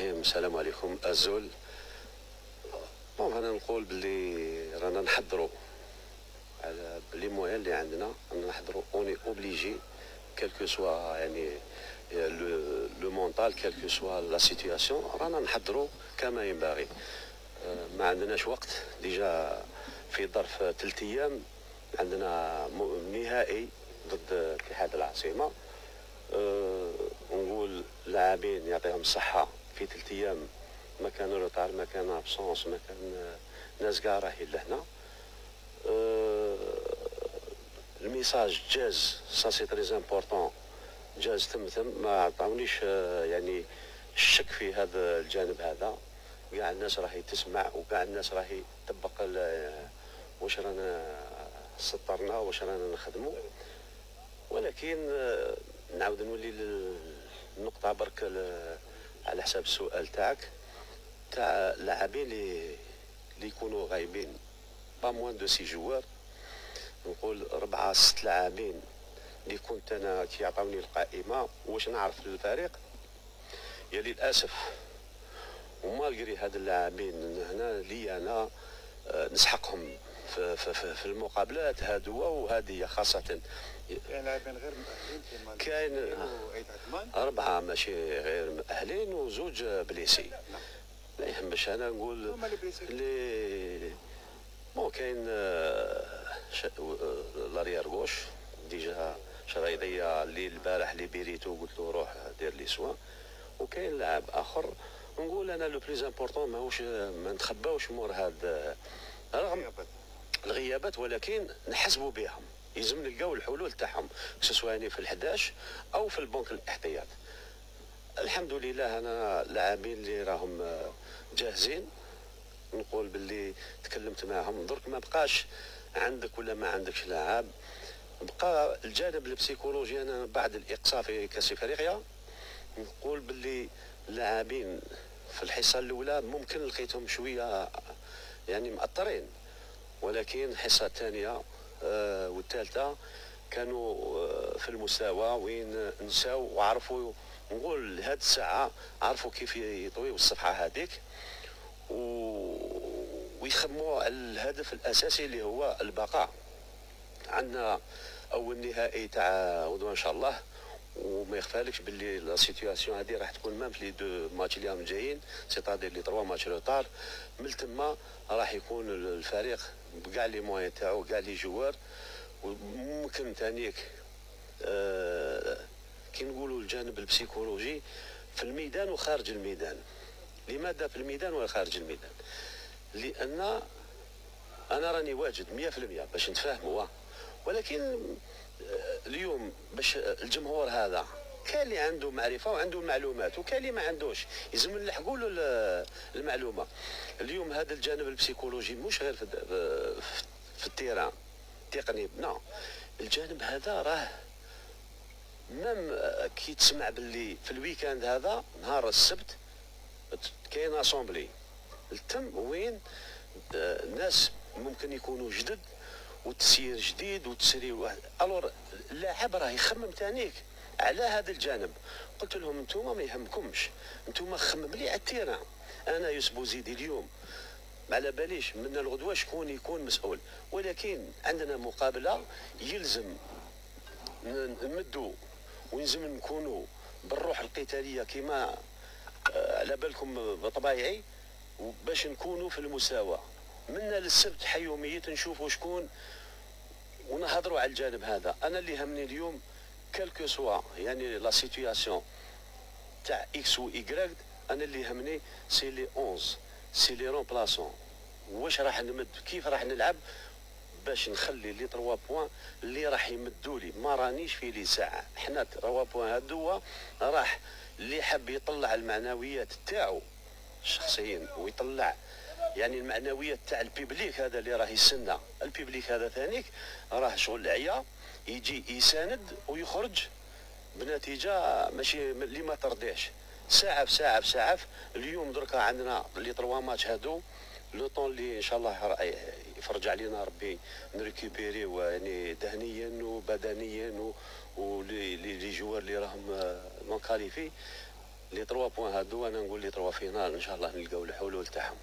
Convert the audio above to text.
الرحيم. السلام عليكم الزول. انا نقول باللي رانا نحضروا على لي موان اللي عندنا، رانا نحضروا اوني اوبليجي كالكو سوا يعني لو مونطال كالكو سوا لا سيتوياسيون، رانا نحضروا كما ينبغي. ما عندناش وقت ديجا، في ظرف 3 ايام عندنا نهائي ضد اتحاد العاصمه. نقول لاعبين يعطيهم الصحه، في 3 ايام ما كان روتار، ما كان ابسونس، ما كان ناس كاع راهي لهنا. الميساج جاز، سا سي تري امبورطون، جاز ثم ما عطاونيش يعني الشك في هذا الجانب هذا. كاع الناس راهي تسمع وكاع الناس راهي تطبق واش رانا سطرنا واش رانا نخدموا. ولكن نعاود نولي للنقطه برك على حساب السؤال تاعك تاع اللاعبين اللي يكونوا غايبين، با موان دو 6 جوار. نقول 4 6 لاعبين اللي كنت انا كي عطاوني القائمه واش نعرف للفريق، يا للاسف ومالغري هاد اللاعبين هنا لي انا نسحقهم في المقابلات هادو وهذه خاصه. كاين لاعبين غير مؤهلين كاين 4 ماشي غير مؤهلين وزوج بليسي. لا يهمش، انا نقول لي بون كاين لاريير غوش ديجا شرايضيه اللي البارح اللي بيريتو قلت له روح دير لي سوا. وكاين لاعب اخر نقول انا لو بليز امبورطون ماهوش ما نتخباوش مور هاد رغم الغيابات، ولكن نحسبوا بهم، يلزم نلقاو الحلول تاعهم سواء يعني في ال11 او في البنك الاحتياط. الحمد لله انا لاعبين اللي راهم جاهزين. نقول باللي تكلمت معهم درك، ما بقاش عندك ولا ما عندكش لاعب، بقى الجانب البسيكولوجي. انا بعد الاقصاء في كاس افريقيا نقول باللي اللاعبين في الحصه الاولى ممكن لقيتهم شويه يعني مأثرين، ولكن الحصه الثانيه والثالثه كانوا في المستوى وين نساو وعرفوا. نقول هاد الساعه عرفوا كيف يطويوا الصفحه هذيك ويخموا على الهدف الاساسي اللي هو البقاء. عندنا اول نهائي تاع غدوه ان شاء الله، وما يخفالكش باللي لا سيتوياسيون هذه راح تكون مام في لي دو ماتش اللي راهم جايين، سيتادير لي 3 ماتش روتار. من تما راح يكون الفريق بكاع لي موان تاعو كاع لي جوار. وممكن ثانيك كي نقولوا الجانب البسيكولوجي في الميدان وخارج الميدان. لماذا في الميدان وخارج الميدان؟ لان انا راني واجد 100% باش نتفاهموا، ولكن اليوم باش الجمهور هذا كاين اللي عنده معرفه وعنده معلومات وكاين اللي ما عندوش، يلزم نلحقوا له المعلومه. اليوم هذا الجانب البسيكولوجي مش غير في التيران تقني، لا، الجانب هذا راه مام كي تسمع باللي في الويكاند هذا نهار السبت كاين اسومبلي التم وين ناس ممكن يكونوا جدد وتسيير جديد وتسري واحد. الور اللاعب راه يخمم تانيك على هذا الجانب. قلت لهم انتم ما يهمكمش، انتم خمم لي على التيران. انا يوسف بوزيدي اليوم ما على باليش من الغدوه شكون يكون مسؤول، ولكن عندنا مقابله يلزم نمدوا ويلزم نكونوا بالروح القتاليه كما على بالكم بطبيعي، باش نكونوا في المساواه. منا للسبت حيومية نشوفوا شكون ونهضروا على الجانب هذا. انا اللي همني اليوم كالكو سوا يعني لا سيتوياسيون تاع اكس و ايكغيك، انا اللي همني سي لي 11 سي لي رومبلاسون. واش راح نمد كيف راح نلعب باش نخلي لي 3 بوان اللي راح يمدوا لي. ما رانيش في لي ساعه، حنا 3 بوان هادو راح اللي حب يطلع المعنويات تاعو الشخصيين ويطلع يعني المعنويات تاع البيبليك هذا اللي راه يسنى. البيبليك هذا ثانيك راه شغل عيا يجي يساند ويخرج بنتيجه ماشي اللي ما ترضيش. ساعه بساعه بساعه. اليوم دركا عندنا لي 3 ماتش هادو لو طون اللي ان شاء الله يفرج علينا ربي نريكوبيري يعني ذهنيا وبدنيا ولي جوار اللي راهم نون كاليفي. لي 3 بوان هادو انا نقول لي 3 فينال ان شاء الله نلقاو الحلول تاعهم.